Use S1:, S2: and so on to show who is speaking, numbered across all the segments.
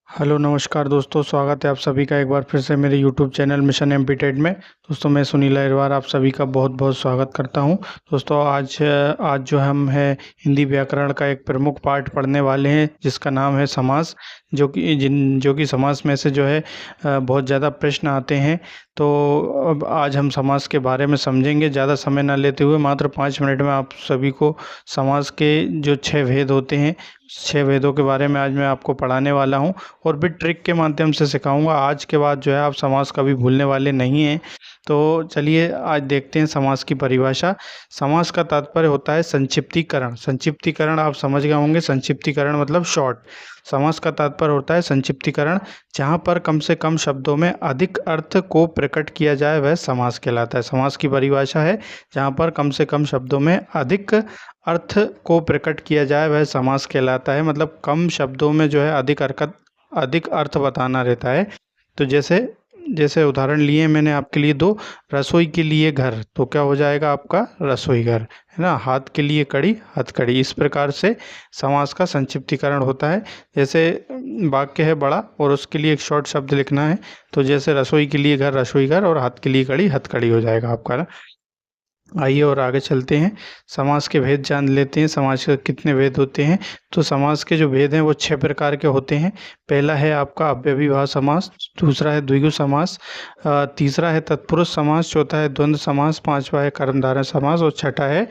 S1: Hello नमस्कार दोस्तों, स्वागत है आप सभी का एक बार फिर से मेरे YouTube channel mission MP Ted में। दोस्तों मैं सुनील अहिरवार आप सभी का बहुत बहुत स्वागत करता हूं। दोस्तों आज जो हम है हिंदी व्याकरण का एक प्रमुख पाठ पढ़ने वाले हैं जिसका नाम है समास। जो कि समास में से जो है बहुत ज़्यादा प्रश्न आते हैं। तो अब आज हम समास के बारे में समझेंगे। ज़्यादा समय ना लेते हुए मात्र 5 मिनट में आप सभी को समास के जो 6 भेद होते हैं, 6 भेदों के बारे में आज मैं आपको पढ़ाने वाला हूं और भी ट्रिक के माध्यम से सिखाऊंगा। आज के बाद जो है आप समास कभी भूलने वाले नहीं हैं। तो चलिए आज देखते हैं समास की परिभाषा। समास का तात्पर्य होता है संक्षिप्तीकरण। संक्षिप्तीकरण आप समझ गए होंगे, संक्षिप्तीकरण मतलब शॉर्ट। समास का तात्पर्य होता है संक्षिप्तीकरण। जहाँ पर कम से कम शब्दों में अधिक अर्थ को प्रकट किया जाए वह समास कहलाता है। समास की परिभाषा है जहाँ पर कम से कम शब्दों में अधिक अर्थ को प्रकट किया जाए वह समास कहलाता है। मतलब कम शब्दों में जो है अधिक अर्थ बताना रहता है। तो जैसे जैसे उदाहरण लिए मैंने आपके लिए दो। रसोई के लिए घर, तो क्या हो जाएगा आपका रसोई घर, है ना। हाथ के लिए कड़ी, हथकड़ी। इस प्रकार से समास का संक्षिप्तीकरण होता है। जैसे वाक्य है बड़ा और उसके लिए एक शॉर्ट शब्द लिखना है, तो जैसे रसोई के लिए घर, रसोई घर, और हाथ के लिए कड़ी, हथकड़ी हो जाएगा आपका ना। आइए और आगे चलते हैं, समास के भेद जान लेते हैं। समास के कितने भेद होते हैं। तो समास के जो भेद हैं वो 6 प्रकार के होते हैं। पहला है आपका अव्ययीभाव समास, दूसरा है द्विगु समास, तीसरा है तत्पुरुष समास, चौथा है द्वंद्व समास, पांचवा है कर्मधारय समास और छठा है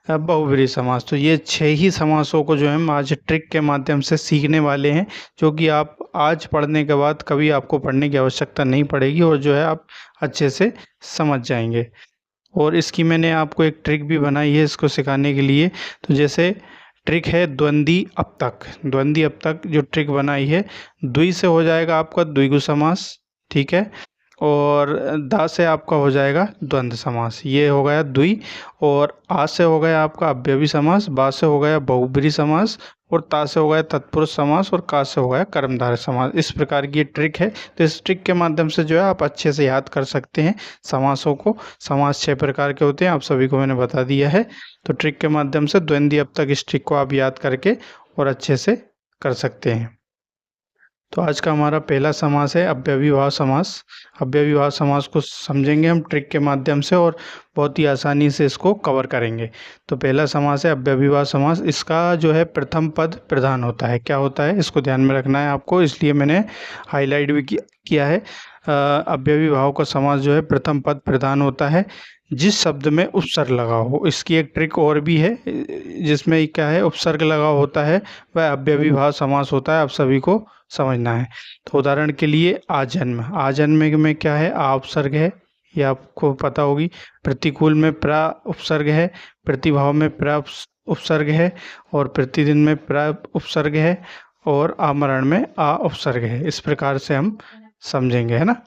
S1: बहुब्रीहि समास। तो ये 6 ही समासों को जो है हम आज ट्रिक के माध्यम से सीखने वाले हैं, जो कि आप आज पढ़ने के बाद कभी आपको पढ़ने की आवश्यकता नहीं पड़ेगी और जो है आप अच्छे से समझ जाएंगे। और इसकी मैंने आपको एक ट्रिक भी बनाई है इसको सिखाने के लिए। तो जैसे ट्रिक है द्वंद्वी अब तक। द्वंद्वी अब तक जो ट्रिक बनाई है, द्वि से हो जाएगा आपका द्विगु समास, ठीक है। और दा से आपका हो जाएगा द्वंद्व समास, ये हो गया द्वि। और आ से हो गया आपका अव्ययी समास, बा से हो गया बहुब्रीहि समास, और ता से हो गया तत्पुरुष समास, और का से हो गया कर्मधारय समास। इस प्रकार की ये ट्रिक है। तो इस ट्रिक के माध्यम से जो है आप अच्छे से याद कर सकते हैं समासों को। समास 6 प्रकार के होते हैं, आप सभी को मैंने बता दिया है। तो ट्रिक के माध्यम से द्वंद्वी अब तक इस ट्रिक को आप याद करके और अच्छे से कर सकते हैं। तो आज का हमारा पहला समास है अव्ययीभाव समास। अव्ययीभाव समास को समझेंगे हम ट्रिक के माध्यम से और बहुत ही आसानी से इसको कवर करेंगे। तो पहला समास है अव्ययीभाव समास। इसका जो है प्रथम पद प्रधान होता है। क्या होता है इसको ध्यान में रखना है आपको, इसलिए मैंने हाईलाइट भी किया है। अव्ययीभाव का समास जो है प्रथम पद प्रधान होता है जिस शब्द में उपसर्ग लगा हो। इसकी एक ट्रिक और भी है जिसमें क्या है उपसर्ग लगा होता है वह अव्ययीभाव समास होता है। आप सभी को समझना है। तो उदाहरण के लिए आजन्म। आजन्म में क्या है, आ उपसर्ग है, ये आपको पता होगी। प्रतिकूल में प्रा उपसर्ग है, प्रतिभाव में प्रा उपसर्ग है, और प्रतिदिन में प्रा उपसर्ग है, और आमरण में आ उपसर्ग है। इस प्रकार से हम समझेंगे, है ना।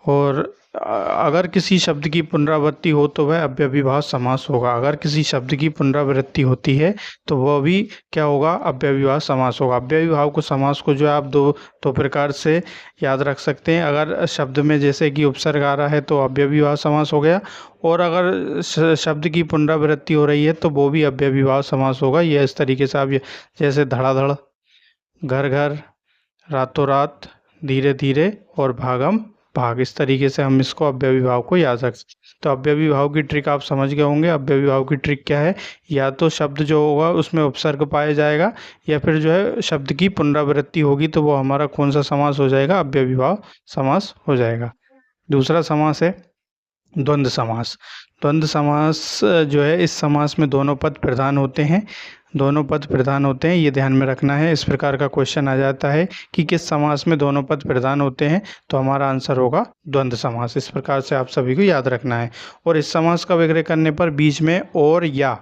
S1: और अगर किसी शब्द की पुनरावृत्ति हो तो वह अव्ययीभाव समास होगा। अगर किसी शब्द की पुनरावृत्ति होती है तो वह भी क्या होगा, अव्ययीभाव समास होगा। अव्ययीभाव को समास को जो है आप दो प्रकार से याद रख सकते हैं। अगर शब्द में जैसे कि उपसर्ग आ रहा है तो अव्ययीभाव समास हो गया, और अगर शब्द की पुनरावृत्ति हो रही है तो वो भी अव्ययीभाव समास होगा। यह इस तरीके से आप जैसे धड़ाधड़, घर घर, रातों रात, धीरे धीरे और भागम भाग, इस तरीके से हम इसको अव्ययीभाव को याद रख सकते हैं। तो अव्ययीभाव की ट्रिक आप समझ गए होंगे। अव्ययीभाव की ट्रिक क्या है, या तो शब्द जो होगा उसमें उपसर्ग पाया जाएगा, या फिर जो है शब्द की पुनरावृत्ति होगी तो वो हमारा कौन सा समास हो जाएगा, अव्ययीभाव समास हो जाएगा। दूसरा समास है द्वंद्व समास। द्वंद्व समास जो है इस समास में दोनों पद प्रधान होते हैं। दोनों पद प्रधान होते हैं, ये ध्यान में रखना है। इस प्रकार का क्वेश्चन आ जाता है कि किस समास में दोनों पद प्रधान होते हैं, तो हमारा आंसर होगा द्वंद्व समास। इस प्रकार से आप सभी को याद रखना है। और इस समास का विग्रह करने पर बीच में और या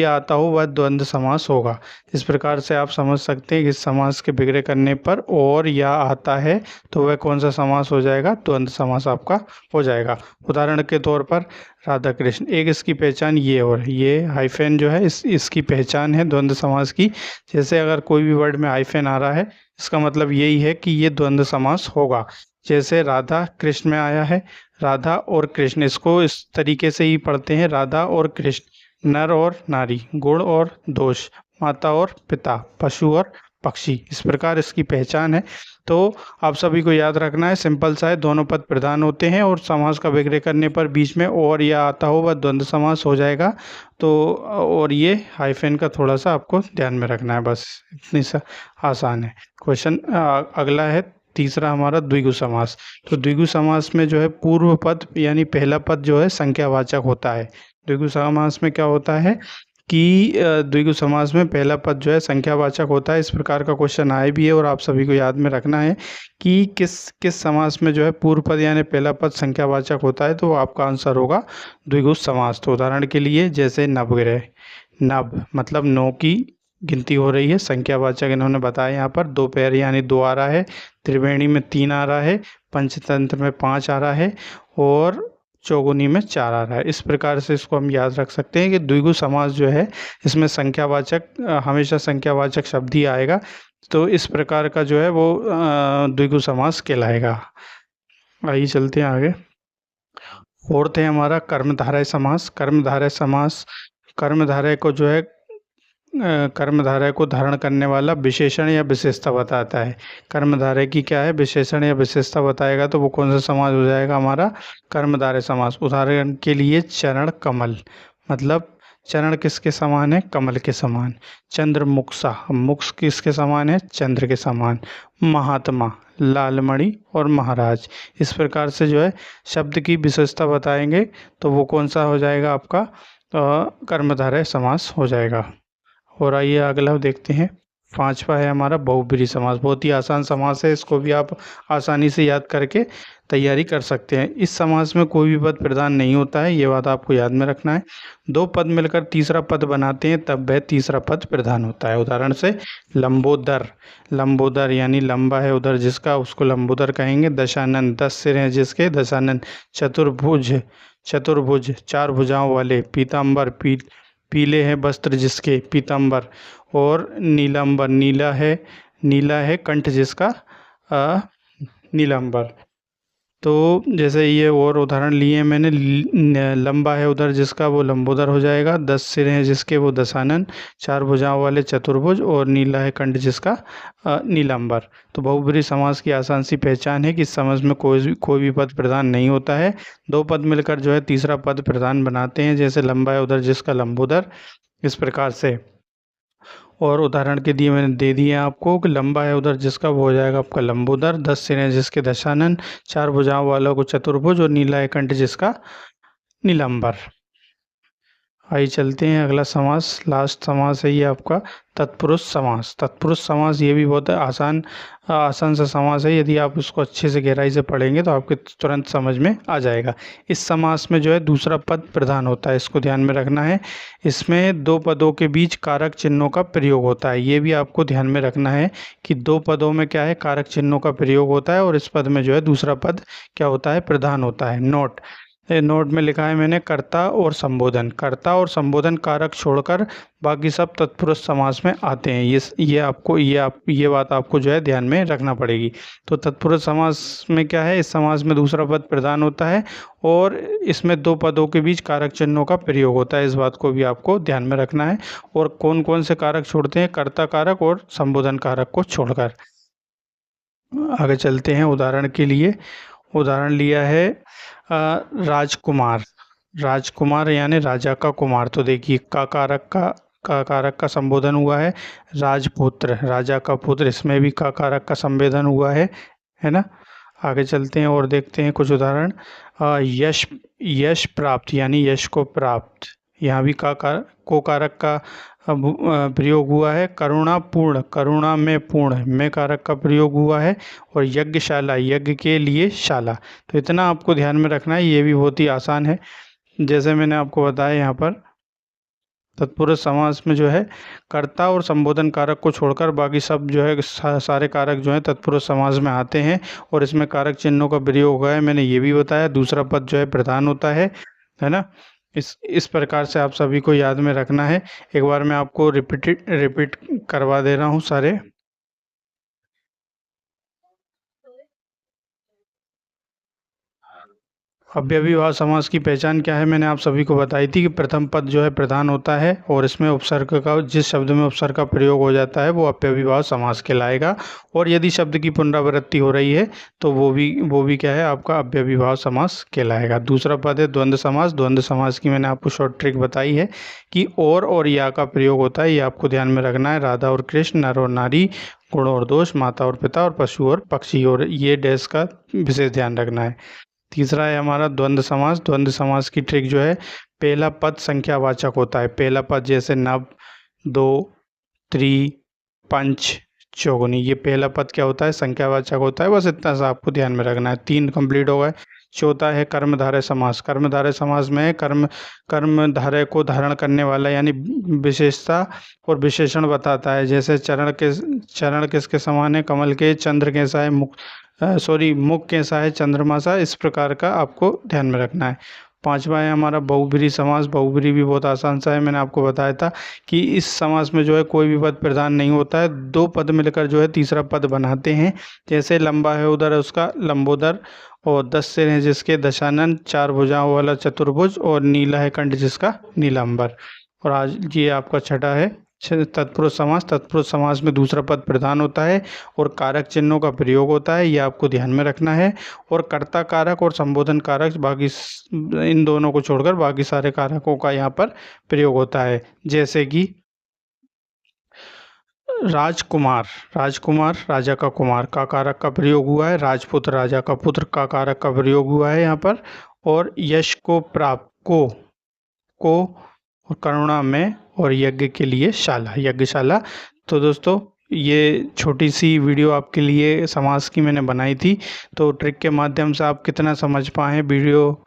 S1: आता हो वह द्वंद्व समास होगा। इस प्रकार से आप समझ सकते हैं कि इस समास के विग्रह करने पर और या आता है तो वह कौन सा समास हो जाएगा, द्वंद्व समास आपका हो जाएगा। उदाहरण के तौर पर राधा कृष्ण, एक इसकी पहचान ये, और ये हाइफेन जो है इसकी पहचान है द्वंद्व समास की। जैसे अगर कोई भी वर्ड में हाइफेन आ रहा है इसका मतलब यही है कि ये द्वंद्व समास होगा। जैसे राधा कृष्ण में आया है, राधा और कृष्ण, इसको इस तरीके से ही पढ़ते हैं, राधा और कृष्ण, नर और नारी, गुण और दोष, माता और पिता, पशु और पक्षी, इस प्रकार इसकी पहचान है। तो आप सभी को याद रखना है, सिंपल सा है, दोनों पद प्रधान होते हैं और समास का विग्रह करने पर बीच में और या आता हो वह द्वंद्व समास हो जाएगा। तो और ये हाइफन का थोड़ा सा आपको ध्यान में रखना है, बस इतनी सा आसान है। क्वेश्चन अगला है तीसरा हमारा द्विगु समास। तो द्विगु समास में जो है पूर्व पद यानी पहला पद जो है संख्यावाचक होता है। द्विगु समास में क्या होता है कि द्विगु समास में पहला पद जो है संख्यावाचक होता है। इस प्रकार का क्वेश्चन आए भी है और आप सभी को याद में रखना है कि किस किस समास में जो है पूर्व पद यानी पहला पद संख्यावाचक होता है, तो आपका आंसर होगा द्विगु समास। तो उदाहरण के लिए जैसे नवग्रह, नव मतलब 9 की गिनती हो रही है, संख्यावाचक इन्होंने बताया यहाँ पर, दो पैर यानी 2 आ रहा है, त्रिवेणी में 3 आ रहा है, पंचतंत्र में 5 आ रहा है और चौगुनी में 4 आ रहा है। इस प्रकार से इसको हम याद रख सकते हैं कि द्विगु समास जो है इसमें संख्यावाचक हमेशा संख्यावाचक शब्द ही आएगा। तो इस प्रकार का जो है वो द्विगु समास कहलाएगा। आइए चलते हैं आगे। फोर्थ है हमारा कर्मधारय समास। कर्मधारय समास कर्मधारय को जो है कर्मधारय को धारण करने वाला विशेषण या विशेषता बताता है। कर्मधारय की क्या है, विशेषण या विशेषता बताएगा, तो वो कौन सा समास हो जाएगा हमारा कर्मधारय समास। उदाहरण के लिए चरण कमल, मतलब चरण किसके समान है, कमल के समान। चंद्रमुक्सा, मुक्स किसके समान है, चंद्र के समान। महात्मा, लालमणि और महाराज, इस प्रकार से जो है शब्द की विशेषता बताएंगे तो वो कौन सा हो जाएगा आपका कर्मधारय समास हो जाएगा। और आइए अगला देखते हैं, पांचवा है हमारा बहुब्रीहि समास। बहुत ही आसान समास है, इसको भी आप आसानी से याद करके तैयारी कर सकते हैं। इस समास में कोई भी पद प्रधान नहीं होता है, ये बात आपको याद में रखना है। दो पद मिलकर तीसरा पद बनाते हैं तब वह तीसरा पद प्रधान होता है। उदाहरण से लंबोदर, लंबोदर यानी लंबा है उधर जिसका, उसको लंबोदर कहेंगे। दशानन, 10 सिर हैं जिसके, दशानन। चतुर्भुज, चतुर्भुज 4 भुजाओं वाले। पीताम्बर, पीले हैं वस्त्र जिसके, पीताम्बर। और नीलांबर, नीला है कंठ जिसका, नीलांबर। तो जैसे ये और उदाहरण लिए मैंने, लंबा है उधर जिसका वो लंबोदर हो जाएगा। 10 सिर हैं जिसके वो दशानन। 4 भुजाओं वाले चतुर्भुज। और नीला है कंठ जिसका नीलांबर। तो बहुब्रीहि समास की आसान सी पहचान है कि इस समास में कोई भी पद प्रधान नहीं होता है। दो पद मिलकर जो है तीसरा पद प्रधान बनाते हैं, जैसे लंबा है उधर जिसका लंबोदर, इस प्रकार से। और उदाहरण के दिए मैंने दे दिए आपको कि लंबा है उधर जिसका वो हो जाएगा आपका लंबोदर। 10 सिर हैं जिसके दशानन। 4 भुजाओं वालों को चतुर्भुज। और नीला है कंठ जिसका नीलांबर। आइए चलते हैं अगला समास, लास्ट समास है ये आपका तत्पुरुष समास। तत्पुरुष समास ये भी बहुत आसान सा समास है, यदि आप उसको अच्छे से गहराई से पढ़ेंगे तो आपके तुरंत समझ में आ जाएगा। इस समास में जो है दूसरा पद प्रधान होता है, इसको ध्यान में रखना है। इसमें दो पदों के बीच कारक चिन्हों का प्रयोग होता है, ये भी आपको ध्यान में रखना है कि दो पदों में क्या है, कारक चिन्हों का प्रयोग होता है। और इस पद में जो है दूसरा पद क्या होता है, प्रधान होता है। नोट में लिखा है मैंने कर्ता और संबोधन। कर्ता और संबोधन कारक छोड़कर बाकी सब तत्पुरुष समास में आते हैं। ये बात आपको जो है ध्यान में रखना पड़ेगी। तो तत्पुरुष समास में क्या है, इस समास में दूसरा पद प्रधान होता है और इसमें दो पदों के बीच कारक चिन्हों का प्रयोग होता है, इस बात को भी आपको ध्यान में रखना है। और कौन कौन से कारक छोड़ते हैं, कर्ता कारक और संबोधन कारक को छोड़कर। आगे चलते हैं, उदाहरण के लिए उदाहरण लिया है राजकुमार। राजकुमार यानी राजा का कुमार। तो देखिए का कारक का संबोधन हुआ है। राजपुत्र, राजा का पुत्र, इसमें भी का कारक का संबोधन हुआ है ना। आगे चलते हैं और देखते हैं कुछ उदाहरण। यश प्राप्त यानी यश को प्राप्त, यहाँ भी को कारक का प्रयोग हुआ है। करुणापूर्ण, करुणा में पूर्ण, में कारक का प्रयोग हुआ है। और यज्ञशाला, यज्ञ के लिए शाला। तो इतना आपको ध्यान में रखना है, ये भी बहुत ही आसान है। जैसे मैंने आपको बताया यहाँ पर तत्पुरुष समास में जो है कर्ता और संबोधन कारक को छोड़कर बाकी सब जो है सारे कारक जो है तत्पुरुष समास में आते हैं और इसमें कारक चिन्हों का प्रयोग हुआ है, मैंने ये भी बताया। दूसरा पद जो है प्रधान होता है ना। इस प्रकार से आप सभी को याद में रखना है। एक बार मैं आपको रिपीट करवा दे रहा हूँ सारे। अव्ययीभाव समास की पहचान क्या है, मैंने आप सभी को बताई थी कि प्रथम पद जो है प्रधान होता है और इसमें उपसर्ग का, जिस शब्द में उपसर्ग का प्रयोग हो जाता है वो अव्ययीभाव समास कहलाएगा। और यदि शब्द की पुनरावृत्ति हो रही है तो वो भी क्या है, आपका अव्ययीभाव समास कहलाएगा। दूसरा पद है द्वंद्व समास। द्वंद्व समास की मैंने आपको शॉर्ट ट्रिक बताई है कि और या का प्रयोग होता है, ये आपको ध्यान में रखना है। राधा और कृष्ण, नर और नारी, गुण और दोष, माता और पिता, और पशु और पक्षी, और ये डैश का विशेष ध्यान रखना है। तीसरा है हमारा द्वंद्व समास। द्वंद्व समास की ट्रिक जो है, पहला पद संख्यावाचक होता है। पहला पद जैसे नव, दो, त्रि, पंच, चौगुनी, ये पहला पद क्या होता है, संख्यावाचक होता है। बस इतना सा आपको ध्यान में रखना है। 3 कंप्लीट हो गए। चौथा है कर्मधारय समास। कर्मधारय समास में कर्मधारय को धारण करने वाला यानी विशेषता और विशेषण बताता है। जैसे चरण किसके समान है, कमल के, चंद्र कैसा है, मुख कैसा है, चंद्रमा सा, इस प्रकार का आपको ध्यान में रखना है। पांचवा है हमारा बहुब्रीहि समास। बहुब्रीहि भी बहुत आसान सा है, मैंने आपको बताया था कि इस समास में जो है कोई भी पद प्रधान नहीं होता है, 2 पद मिलकर जो है तीसरा पद बनाते हैं। जैसे लंबा है उदर है उसका लंबोदर, और 10 सिर हैं जिसके दशानन, 4 भुजाओं वाला चतुर्भुज, और नीला है कंठ जिसका नीलांबर। और आज ये आपका छठा है तत्पुरुष समास। तत्पुरुष समास में दूसरा पद प्रधान होता है और कारक चिन्हों का प्रयोग होता है, ये आपको ध्यान में रखना है। और कर्ता कारक और संबोधन कारक, बाकी इन दोनों को छोड़कर बाकी सारे कारकों का यहाँ पर प्रयोग होता है। जैसे कि राजकुमार, राजकुमार राजा का कुमार का कारक का प्रयोग हुआ है। राजपुत्र राजा का पुत्र का कारक का प्रयोग हुआ है यहाँ पर। और यश को प्राप्त को और करुणा में, और यज्ञ के लिए शाला, यज्ञशाला। तो दोस्तों ये छोटी सी वीडियो आपके लिए समास की मैंने बनाई थी। तो ट्रिक के माध्यम से आप कितना समझ पाएँ वीडियो,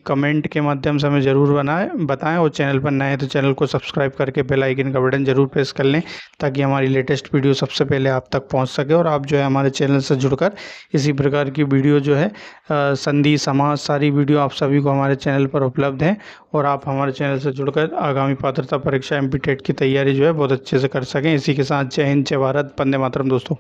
S1: कमेंट के माध्यम से हमें ज़रूर बताएं। और चैनल पर नए हैं तो चैनल को सब्सक्राइब करके बेल आइकन का बटन ज़रूर प्रेस कर लें, ताकि हमारी लेटेस्ट वीडियो सबसे पहले आप तक पहुंच सके। और आप जो है हमारे चैनल से जुड़कर इसी प्रकार की वीडियो जो है संधि समास सारी वीडियो आप सभी को हमारे चैनल पर उपलब्ध हैं। और आप हमारे चैनल से जुड़कर आगामी पात्रता परीक्षा MP टेट की तैयारी जो है बहुत अच्छे से कर सकें। इसी के साथ जय हिंद, जय भारत, वंदे मातरम दोस्तों।